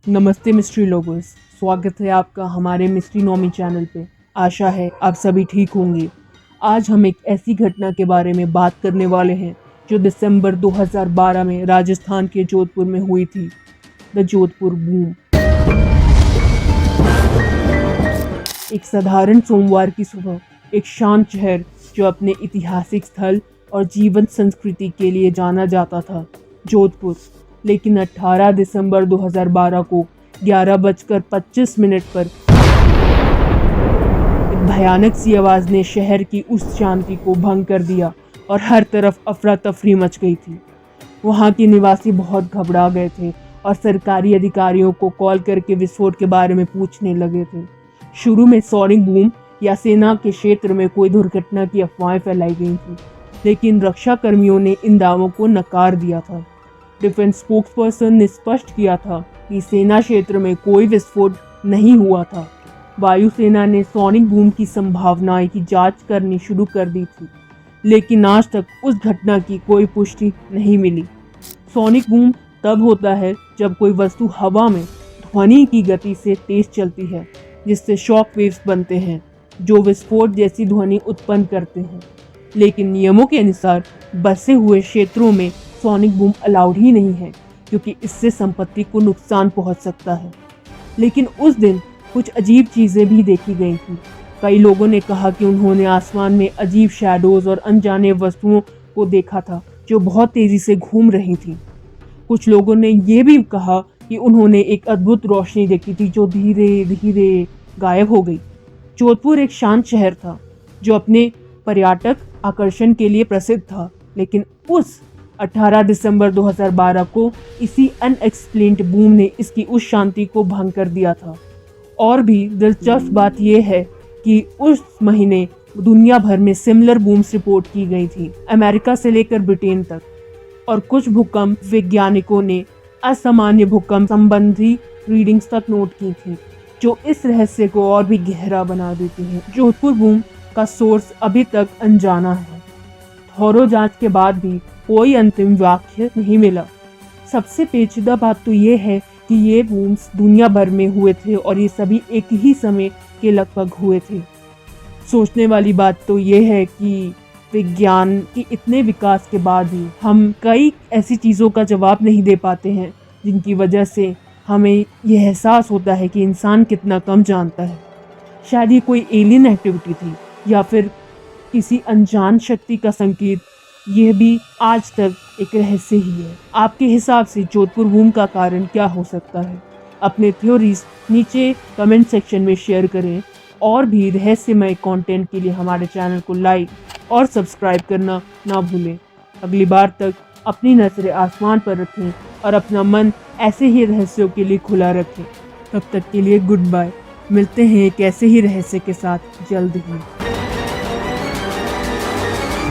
नमस्ते मिस्ट्री लोगर्स, स्वागत है आपका हमारे मिस्ट्री नॉमी चैनल पे। आशा है आप सभी ठीक होंगे। आज हम एक ऐसी घटना के बारे में बात करने वाले हैं जो दिसंबर 2012 में राजस्थान के जोधपुर में हुई थी, द जोधपुर बूम। एक साधारण सोमवार की सुबह, एक शांत शहर जो अपने ऐतिहासिक स्थल और जीवंत संस्कृति के लिए जाना जाता था, जोधपुर। लेकिन 18 दिसंबर 2012 को 11:25 पर एक भयानक सी आवाज ने शहर की उस शांति को भंग कर दिया और हर तरफ अफरा तफरी मच गई थी। वहाँ के निवासी बहुत घबरा गए थे और सरकारी अधिकारियों को कॉल करके विस्फोट के बारे में पूछने लगे थे। शुरू में सोनिक बूम या सेना के क्षेत्र में कोई दुर्घटना की अफवाहें फैलाई गई थी, लेकिन रक्षा कर्मियों ने इन दावों को नकार दिया था। डिफेंस स्पोक्सपर्सन ने स्पष्ट किया था कि सेना क्षेत्र में कोई विस्फोट नहीं हुआ था। वायुसेना ने सोनिक बूम की संभावनाएं की जांच करनी शुरू कर दी थी, लेकिन आज तक उस घटना की कोई पुष्टि नहीं मिली। सोनिक बूम तब होता है जब कोई वस्तु हवा में ध्वनि की गति से तेज चलती है, जिससे शॉक वेव्स बनते हैं जो विस्फोट जैसी ध्वनि उत्पन्न करते हैं। लेकिन नियमों के अनुसार बसे हुए क्षेत्रों में सोनिक बूम अलाउड ही नहीं है, क्योंकि इससे संपत्ति को नुकसान पहुंच सकता है। लेकिन उस दिन कुछ अजीब चीजें भी देखी गई थी। कई लोगों ने कहा कि उन्होंने आसमान में अजीब शैडोज और अनजाने वस्तुओं को देखा था जो बहुत तेजी से घूम रही थी। कुछ लोगों ने यह भी कहा कि उन्होंने एक अद्भुत रोशनी देखी थी जो धीरे धीरे गायब हो गई। जोधपुर एक शांत शहर था जो अपने पर्यटक आकर्षण के लिए प्रसिद्ध था, लेकिन उस 18 दिसंबर 2012 को इसी अनएक्सप्लेन्ड बूम ने इसकी उस शांति को भंग कर दिया था। और भी दिलचस्प बात यह है कि उस महीने दुनिया भर में सिमिलर बूम्स रिपोर्ट की गई थी, अमेरिका से लेकर ब्रिटेन तक। और कुछ भूकंप वैज्ञानिकों ने असामान्य भूकंप संबंधी रीडिंग्स तक नोट की थी, जो इस रहस्य को और भी गहरा बना देती है। जोधपुर बूम का सोर्स अभी तक अनजाना है। थोरो जांच के बाद भी कोई अंतिम वाक्य नहीं मिला। सबसे पेचीदा बात तो ये है कि ये बूम्स दुनिया भर में हुए थे और ये सभी एक ही समय के लगभग हुए थे। सोचने वाली बात तो ये है कि विज्ञान के इतने विकास के बाद भी हम कई ऐसी चीज़ों का जवाब नहीं दे पाते हैं, जिनकी वजह से हमें यह एहसास होता है कि इंसान कितना कम जानता है। शायद ये कोई एलियन एक्टिविटी थी या फिर किसी अनजान शक्ति का संकेत। यह भी आज तक एक रहस्य ही है। आपके हिसाब से जोधपुर बूम का कारण क्या हो सकता है? अपने थ्योरीज नीचे कमेंट सेक्शन में शेयर करें और भी रहस्यमय कंटेंट के लिए हमारे चैनल को लाइक और सब्सक्राइब करना ना भूलें। अगली बार तक अपनी नजरें आसमान पर रखें और अपना मन ऐसे ही रहस्यों के लिए खुला रखें। तब तक के लिए गुड बाय। मिलते हैं एक ऐसे ही रहस्य के साथ जल्द ही।